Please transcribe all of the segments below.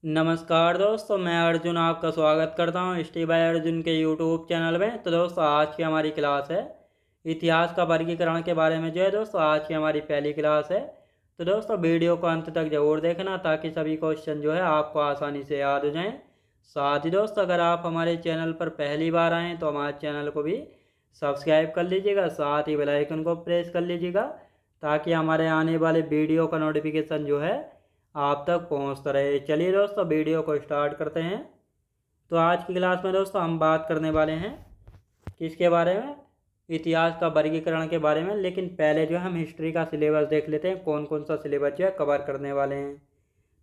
नमस्कार दोस्तों, मैं अर्जुन आपका स्वागत करता हूँ स्टी बाय अर्जुन के यूट्यूब चैनल में। तो दोस्तों, आज की हमारी क्लास है इतिहास का वर्गीकरण के बारे में। जो है दोस्तों, आज की हमारी पहली क्लास है। तो दोस्तों, वीडियो को अंत तक जरूर देखना ताकि सभी क्वेश्चन जो है आपको आसानी से याद हो जाएं। साथ ही दोस्तों, अगर आप हमारे चैनल पर पहली बार आएँ तो हमारे चैनल को भी सब्सक्राइब कर लीजिएगा, साथ ही बेल आइकन को प्रेस कर लीजिएगा ताकि हमारे आने वाले वीडियो का नोटिफिकेशन जो है आप तक पहुंचता रहे। चलिए दोस्तों, वीडियो को स्टार्ट करते हैं। तो आज की क्लास में दोस्तों हम बात करने वाले हैं किसके बारे में, इतिहास का वर्गीकरण के बारे में। लेकिन पहले जो है हम हिस्ट्री का सिलेबस देख लेते हैं, कौन कौन सा सिलेबस जो है कवर करने वाले हैं।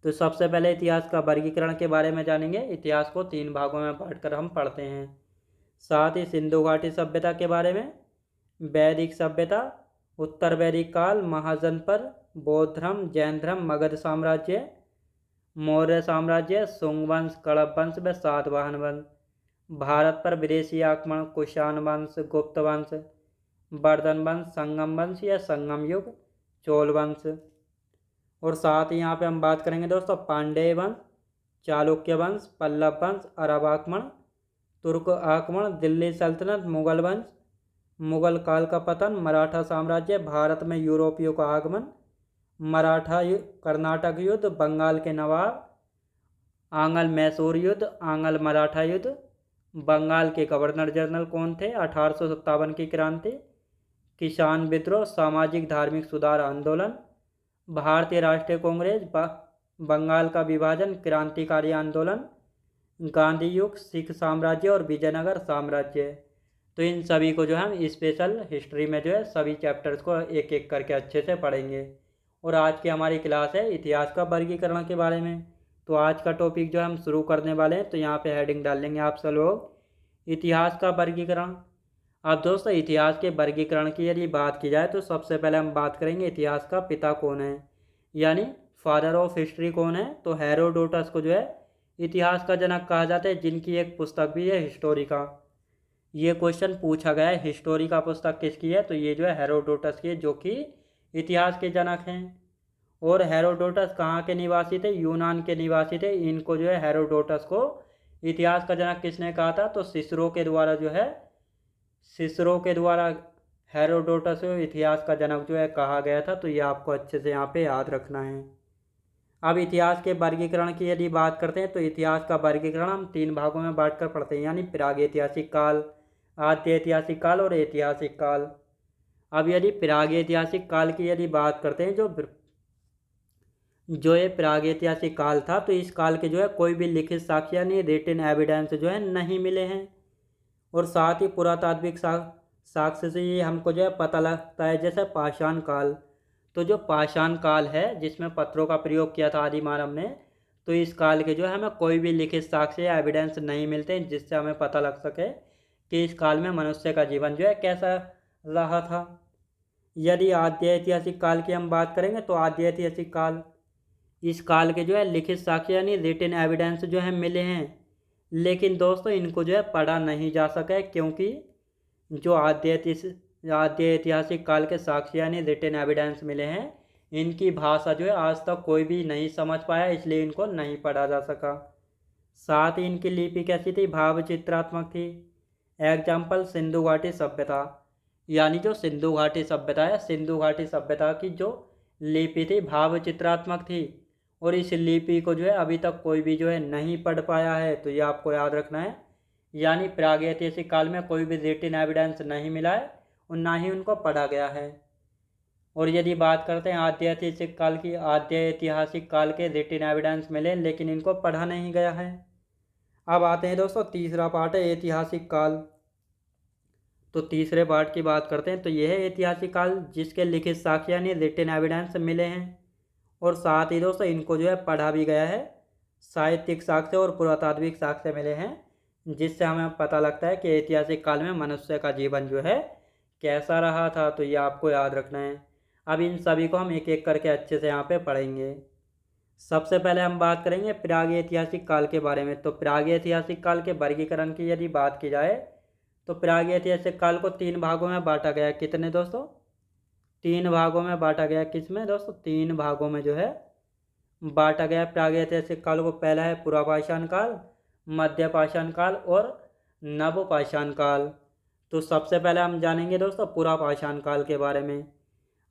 तो सबसे पहले इतिहास का वर्गीकरण के बारे में जानेंगे। इतिहास को 3 भागों में बांटकर हम पढ़ते हैं। साथ ही सिंधु घाटी सभ्यता के बारे में, वैदिक सभ्यता, उत्तर वैदिक काल, महाजनपद, बौद्ध धर्म, जैन धर्म, मगध साम्राज्य, मौर्य साम्राज्य, शुंग वंश, कड़प वंश व सातवाहन वंश, भारत पर विदेशी आक्रमण, कुषाण वंश, गुप्त वंश, वर्धन वंश, संगम वंश या संगम युग, चोल वंश। और साथ ही यहाँ पे हम बात करेंगे दोस्तों पांडेय वंश, चालुक्य वंश, पल्लव वंश, अरब आक्रमण, तुर्क आक्रमण, दिल्ली सल्तनत, मुगल वंश, मुगल काल का पतन, मराठा साम्राज्य, भारत में यूरोपियों का आगमन, कर्नाटक युद्ध, बंगाल के नवाब, आंग्ल मैसूर युद्ध, आंग्ल मराठा युद्ध, बंगाल के गवर्नर जनरल कौन थे, 1857 की क्रांति, किसान विद्रोह, सामाजिक धार्मिक सुधार आंदोलन, भारतीय राष्ट्रीय कांग्रेस, बंगाल का विभाजन, क्रांतिकारी आंदोलन, गांधी युग, सिख साम्राज्य और विजयनगर साम्राज्य। तो इन सभी को जो है हम स्पेशल हिस्ट्री में जो है सभी चैप्टर्स को एक एक करके अच्छे से पढ़ेंगे। और आज की हमारी क्लास है इतिहास का वर्गीकरण के बारे में। तो आज का टॉपिक जो हम शुरू करने वाले हैं, तो यहाँ पे हेडिंग डाल लेंगे आप सब लोग, इतिहास का वर्गीकरण। अब दोस्तों, इतिहास के वर्गीकरण की यदि बात की जाए तो सबसे पहले हम बात करेंगे इतिहास का पिता कौन है, यानी फादर ऑफ हिस्ट्री कौन है। तो हेरोडोटस को जो है इतिहास का जनक कहा जाता है, जिनकी एक पुस्तक भी है हिस्टोरिका। ये क्वेश्चन पूछा गया है, हिस्टोरिका पुस्तक किसकी है, तो ये जो है हेरोडोटस की है, जो कि इतिहास के जनक हैं। और हेरोडोटस कहाँ के निवासी थे, यूनान के निवासी थे। इनको जो है हेरोडोटस को इतिहास का जनक किसने कहा था, तो सिसरो के द्वारा जो है, सिसरो के द्वारा हेरोडोटस को इतिहास का जनक जो है कहा गया था। तो ये आपको अच्छे से यहाँ पे याद रखना है। अब इतिहास के वर्गीकरण की यदि बात करते हैं तो इतिहास का वर्गीकरण हम 3 भागों में बांटकर पढ़ते हैं, यानी प्रागैतिहासिक काल, आद्य ऐतिहासिक काल और ऐतिहासिक काल। अब यदि प्रागैतिहासिक काल की यदि बात करते हैं, जो ये प्रागैतिहासिक काल था, तो इस काल के जो है कोई भी लिखित साक्ष्य यानी रिटन एविडेंस जो है नहीं मिले हैं। और साथ ही पुरातात्विक साक्ष्य से ये हमको जो है पता लगता है, जैसे पाषाण काल। तो जो पाषाण काल है, जिसमें पत्थरों का प्रयोग किया था आदि मानव ने, तो इस काल के जो है हमें कोई भी लिखित साक्ष्य या एविडेंस नहीं मिलते जिससे हमें पता लग सके कि इस काल में मनुष्य का जीवन जो है कैसा रहा था। यदि आद्य ऐतिहासिक काल की हम बात करेंगे तो आद्य ऐतिहासिक काल, इस काल के जो है लिखित साक्ष्य यानी रिटन एविडेंस जो है मिले हैं, लेकिन दोस्तों इनको जो है पढ़ा नहीं जा सका है, क्योंकि जो आद्य ऐतिहासिक काल के साक्ष्य यानी रिटन एविडेंस मिले हैं, इनकी भाषा जो है आज तक कोई भी नहीं समझ पाया, इसलिए इनको नहीं पढ़ा जा सका। साथ ही इनकी लिपि कैसी थी, भाव चित्रात्मक थी। एग्जाम्पल सिंधु घाटी सभ्यता, यानी जो सिंधु घाटी सभ्यता है, सिंधु घाटी सभ्यता की जो लिपि थी भाव चित्रात्मक थी, और इस लिपि को जो है अभी तक कोई भी जो है नहीं पढ़ पाया है। तो ये आपको याद रखना है, यानी प्रागैतिहासिक काल में कोई भी रिटन एविडेंस नहीं मिला है और ना ही उनको पढ़ा गया है। और यदि बात करते हैं आद्य ऐतिहासिक काल की, आद्य ऐतिहासिक काल के रिटन एविडेंस मिले लेकिन इनको पढ़ा नहीं गया है। अब आते हैं दोस्तों, तीसरा पार्ट है ऐतिहासिक काल। तो तीसरे पार्ट की बात करते हैं, तो यह है ऐतिहासिक काल जिसके लिखित साक्ष्य यानी रिटन एविडेंस मिले हैं, और साथ ही दोस्तों इनको जो है पढ़ा भी गया है। साहित्यिक साक्ष्य और पुरातात्विक साक्ष्य मिले हैं, जिससे हमें पता लगता है कि ऐतिहासिक काल में मनुष्य का जीवन जो है कैसा रहा था। तो ये आपको याद रखना है। अब इन सभी को हम एक एक करके अच्छे से यहाँ पे पढ़ेंगे। सबसे पहले हम बात करेंगे प्रागैतिहासिक काल के बारे में। तो प्रागैतिहासिक काल के वर्गीकरण की यदि बात की जाए तो प्रागैतिहासिक काल को 3 भागों में बांटा गया है। कितने दोस्तों, 3 भागों में बांटा गया। किस में दोस्तों, 3 भागों में जो है बांटा गया प्रागैतिहासिक कालों को। पहला है पुरापाषाण काल, मध्य पाषाण काल और नवपाषाण काल। तो सबसे पहले हम जानेंगे दोस्तों पुरापाषाण काल के बारे में।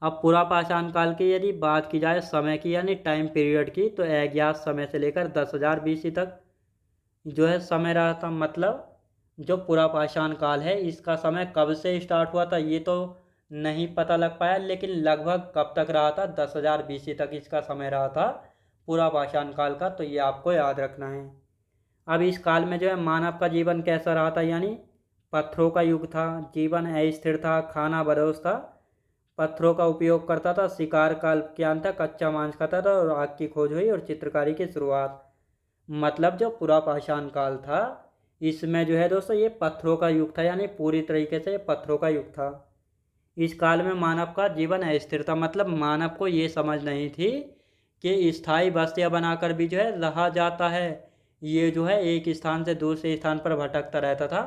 अब पुरापाषाण काल की यदि बात की जाए समय की यानी टाइम पीरियड की, तो अज्ञात समय से लेकर 10,000 BC तक जो है समय रहा था। मतलब जो पुरापाषाण काल है इसका समय कब से स्टार्ट हुआ था ये तो नहीं पता लग पाया, लेकिन लगभग कब तक रहा था, 10,000 BC तक इसका समय रहा था पुरापाषाण काल का। तो ये आपको याद रखना है। अब इस काल में जो है मानव का जीवन कैसा रहा था, यानी पत्थरों का युग था, जीवन अस्थिर था, खाना बदोश था, पत्थरों का उपयोग करता था, शिकार का अल्प ज्ञान था, कच्चा मांस खाता था और आग की खोज हुई और चित्रकारी की शुरुआत। मतलब जो पुरापाषाण काल था इसमें जो है दोस्तों ये पत्थरों का युग था, यानी पूरी तरीके से पत्थरों का युग था। इस काल में मानव का जीवन अस्थिर था, मतलब मानव को ये समझ नहीं थी कि स्थायी बस्तियां बनाकर भी जो है रहा जाता है। ये जो है एक स्थान से दूसरे स्थान पर भटकता रहता था।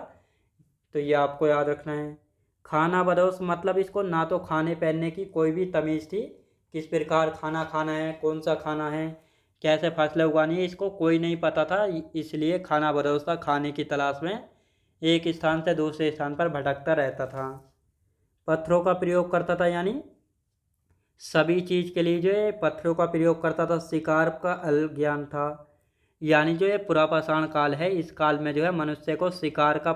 तो ये आपको याद रखना है। खाना बदोश मतलब इसको ना तो खाने पहनने की कोई भी तमीज़ थी, किस प्रकार खाना खाना है, कौन सा खाना है, कैसे फसलें उगानी है, इसको कोई नहीं पता था। इसलिए खाना बदोश था, खाने की तलाश में एक स्थान से दूसरे स्थान पर भटकता रहता था। पत्थरों का प्रयोग करता था, यानी सभी चीज़ के लिए जो है पत्थरों का प्रयोग करता था। शिकार का अल्प ज्ञान था, यानी जो ये पुरापाषाण काल है इस काल में जो है मनुष्य को शिकार का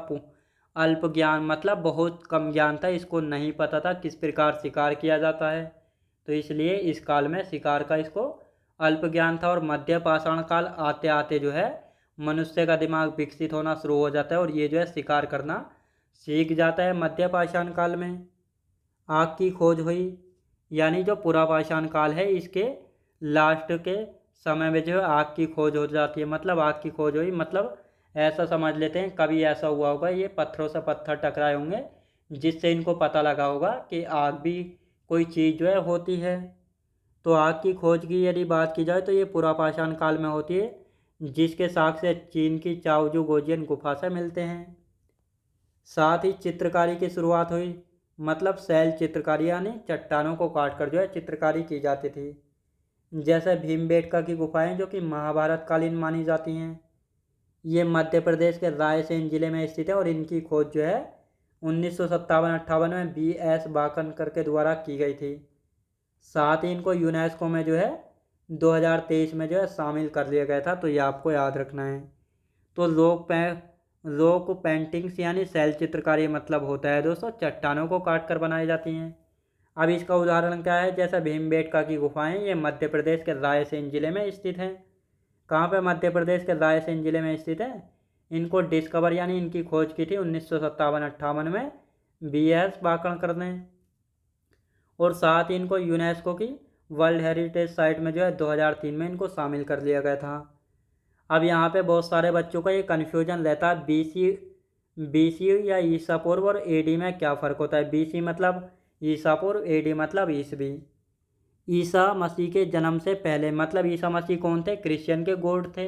अल्प ज्ञान मतलब बहुत कम ज्ञान था, इसको नहीं पता था किस प्रकार शिकार किया जाता है। तो इसलिए इस काल में शिकार का इसको अल्प ज्ञान था। और मध्य पाषाण काल आते आते जो है मनुष्य का दिमाग विकसित होना शुरू हो जाता है और ये जो है शिकार करना सीख जाता है मध्य पाषाण काल में। आग की खोज हुई, यानी जो पुरापाषाण काल है इसके लास्ट के समय में जो है आग की खोज हो जाती है। मतलब आग की खोज हुई मतलब ऐसा समझ लेते हैं कभी ऐसा हुआ होगा ये पत्थरों से पत्थर टकराए होंगे जिससे इनको पता लगा होगा कि आग भी कोई चीज़ जो है होती है। तो आग की खोज की यदि बात की जाए तो ये पुरापाषाण काल में होती है, जिसके साक्ष्य चीन की चाओजू गोजियन गुफा से मिलते हैं। साथ ही चित्रकारी की शुरुआत हुई, मतलब शैल चित्रकारी यानी चट्टानों को काट कर जो है चित्रकारी की जाती थी। जैसे भीमबेटका की गुफाएं जो कि महाभारत कालीन मानी जाती हैं। ये मध्य प्रदेश के रायसेन जिले में स्थित है और इनकी खोज जो है 1957-58 में BS बाकनकर के द्वारा की गई थी। साथ ही इनको यूनेस्को में जो है 2023 में जो है शामिल कर लिया गया था। तो ये आपको याद रखना है। तो लोक पेंटिंग्स यानी शैल चित्रकारी मतलब होता है दोस्तों चट्टानों को काट कर बनाई जाती हैं। अब इसका उदाहरण क्या है, जैसे भीमबेटका की गुफाएं ये मध्य प्रदेश के रायसेन जिले में स्थित हैं। कहाँ पे? मध्य प्रदेश के रायसेन जिले में स्थित है। इनको डिस्कवर यानी इनकी खोज की थी 1957-58 में BS बाकणकर ने। और साथ ही इनको यूनेस्को की वर्ल्ड हेरिटेज साइट में जो है 2003 में इनको शामिल कर लिया गया था। अब यहाँ पे बहुत सारे बच्चों का ये कन्फ्यूजन रहता है BC या ईसा पूर्व और AD में क्या फ़र्क होता है। BC मतलब ईसा पूर्व, AD मतलब ईसवी। ईसा मसीह के जन्म से पहले, मतलब ईसा मसीह कौन थे? क्रिश्चियन के गॉड थे।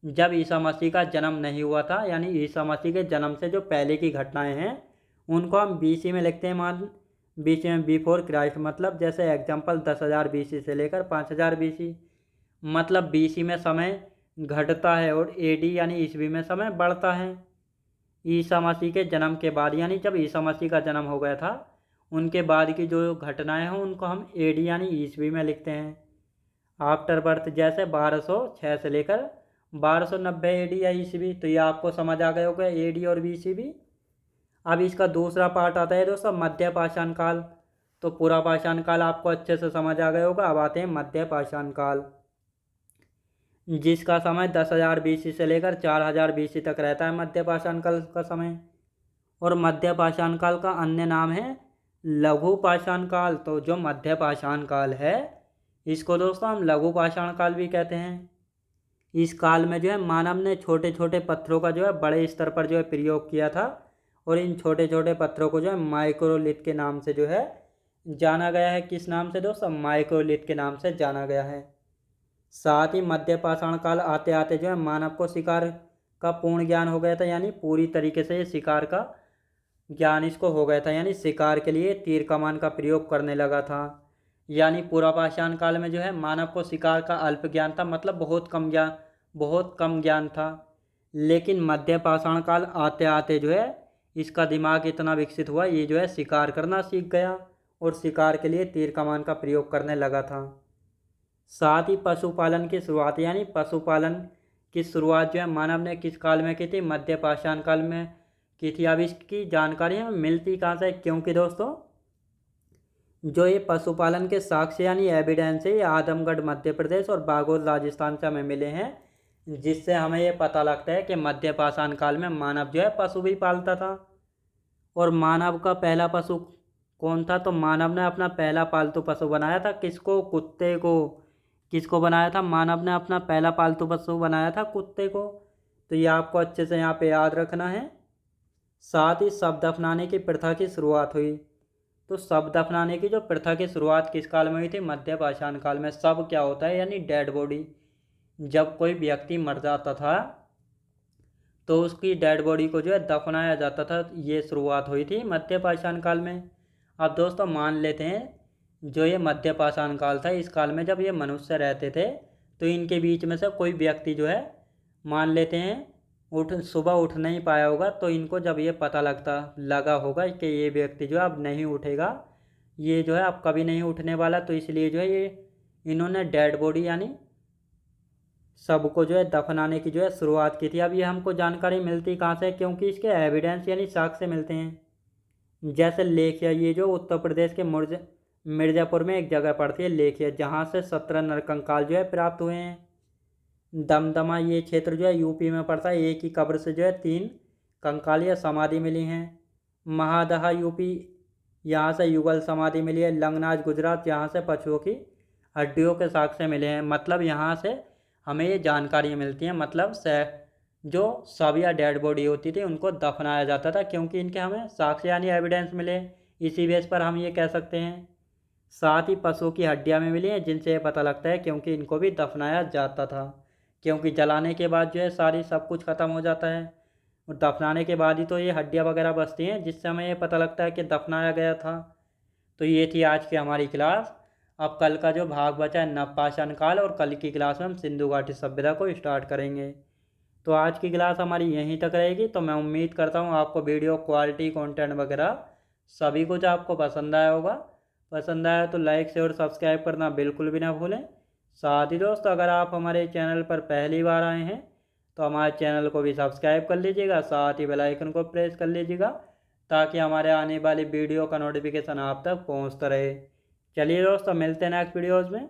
जब ईसा मसीह का जन्म नहीं हुआ था यानी ईसा मसीह के जन्म से जो पहले की घटनाएं हैं उनको हम BC में लिखते हैं। BC में बिफोर क्राइस्ट, मतलब जैसे एग्जाम्पल 10,000 BC से लेकर 5,000 BC, मतलब BC में समय घटता है और AD यानी ईसवी में समय बढ़ता है। ईसा मसीह के जन्म के बाद यानी जब ईसा मसीह का जन्म हो गया था उनके बाद की जो घटनाएं हैं उनको हम AD यानी ईसवी में लिखते हैं। आफ्टर बर्थ जैसे 1206 से लेकर 1290 AD या ईसवी। तो ये आपको समझ आ गया होगा AD और BC भी। अब इसका दूसरा पार्ट आता है दोस्तों मध्य पाषाण काल। तो पूरा पाषाण काल आपको अच्छे से समझ आ गया होगा। अब आते हैं मध्य पाषाण काल, जिसका समय 10,000 BC से लेकर 4,000 BC तक रहता है मध्य पाषाण काल का समय। और मध्य पाषाण काल का अन्य नाम है लघु पाषाण काल। तो जो मध्य पाषाण काल है इसको दोस्तों हम लघु पाषाण काल भी कहते हैं। इस काल में जो है मानव ने छोटे छोटे पत्थरों का जो है बड़े स्तर पर जो है प्रयोग किया था और इन छोटे छोटे पत्थरों को जो है माइक्रोलिथ के नाम से जो है जाना गया है। किस नाम से दोस्तों? माइक्रोलिथ के नाम से जाना गया है। साथ ही मध्य पाषाण काल आते आते जो है मानव को शिकार का पूर्ण ज्ञान हो गया था, यानी पूरी तरीके से शिकार का ज्ञान इसको हो गया था, यानी शिकार के लिए तीर कमान का प्रयोग करने लगा था। यानी पूर्वापाषाण काल में जो है मानव को शिकार का अल्प ज्ञान था, मतलब बहुत कम ज्ञान था। लेकिन मध्य पाषाण काल आते आते जो है इसका दिमाग इतना विकसित हुआ, ये जो है शिकार करना सीख गया और शिकार के लिए तीर कमान का प्रयोग करने लगा था। साथ ही पशुपालन की शुरुआत, यानी पशुपालन की शुरुआत जो है मानव ने किस काल में की थी? मध्य पाषाण काल में की थी। अब इसकी जानकारी हमें मिलती कहाँ से? क्योंकि दोस्तों जो ये पशुपालन के साक्ष्य यानी एविडेंस है, ये आजमगढ़ मध्य प्रदेश और बागोर राजस्थान से हमें मिले हैं, जिससे हमें ये पता लगता है कि मध्य पाषाण काल में मानव जो है पशु भी पालता था। और मानव का पहला पशु कौन था? तो मानव ने अपना पहला पालतू पशु बनाया था किसको? कुत्ते को। किसको बनाया था? मानव ने अपना पहला पालतू पशु बनाया था कुत्ते को। तो ये आपको अच्छे से यहाँ पे याद रखना है। साथ ही शव दफनाने की प्रथा की शुरुआत हुई। तो शव दफनाने की जो प्रथा की शुरुआत किस काल में हुई थी? मध्य पाषाण काल में। शव क्या होता है? यानी डेड बॉडी। जब कोई व्यक्ति मर जाता था तो उसकी डेड बॉडी को जो है दफनाया जाता था। ये शुरुआत हुई थी मध्य पाषाण काल में। अब दोस्तों मान लेते हैं जो ये मध्य पाषाण काल था, इस काल में जब ये मनुष्य रहते थे तो इनके बीच में से कोई व्यक्ति जो है, मान लेते हैं सुबह उठ नहीं पाया होगा, तो इनको जब ये पता लगा होगा कि ये व्यक्ति जो है अब नहीं उठेगा, ये जो है अब कभी नहीं उठने वाला, तो इसलिए जो है ये इन्होंने डेड बॉडी यानी सबको जो है दफनाने की जो है शुरुआत की थी। अब ये हमको जानकारी मिलती कहाँ से? क्योंकि इसके एविडेंस यानी साक्ष्य मिलते हैं। जैसे लेखिया, ये जो उत्तर प्रदेश के मिर्ज़ापुर में एक जगह पड़ती है लेखिया, जहाँ से 17 नरकंकाल जो है प्राप्त हुए हैं। दमदमा, ये क्षेत्र जो है यूपी में पड़ता है, एक ही कब्र से जो है 3 कंकाल या समाधि मिली हैं। महादहा यूपी, यहाँ से युगल समाधि मिली है। लंगनाज गुजरात, यहाँ से पशुओं की हड्डियों के साक्ष्य मिले हैं। मतलब यहाँ से हमें ये जानकारी मिलती हैं, मतलब जो शव या डेड बॉडी होती थी उनको दफनाया जाता था, क्योंकि इनके हमें साक्ष्य यानी एविडेंस मिले। इसी बेस पर हम ये कह सकते हैं। साथ ही पशुओं की हड्डियां में मिली हैं, जिनसे ये पता लगता है क्योंकि इनको भी दफनाया जाता था, क्योंकि जलाने के बाद जो है सारी सब कुछ ख़त्म हो जाता है और दफनाने के बाद ही तो ये हड्डियां वगैरह बचती हैं, जिससे हमें ये पता लगता है कि दफनाया गया था। तो ये थी आज की हमारी क्लास। अब कल का जो भाग बचा है नवपाषाण काल, और कल की क्लास में हम सिंधु घाटी सभ्यता को स्टार्ट करेंगे। तो आज की क्लास हमारी यहीं तक रहेगी। तो मैं उम्मीद करता हूँ आपको वीडियो क्वालिटी कंटेंट वगैरह सभी कुछ आपको पसंद आया होगा। पसंद आया तो लाइक शेयर सब्सक्राइब करना बिल्कुल भी ना भूलें। साथ ही दोस्तों अगर आप हमारे चैनल पर पहली बार आए हैं तो हमारे चैनल को भी सब्सक्राइब कर लीजिएगा, साथ ही बेल आइकन को प्रेस कर लीजिएगा, ताकि हमारे आने वाली वीडियो का नोटिफिकेशन आप तक पहुँचता रहे। चलिए दोस्तों मिलते हैं नेक्स्ट वीडियोज़ में।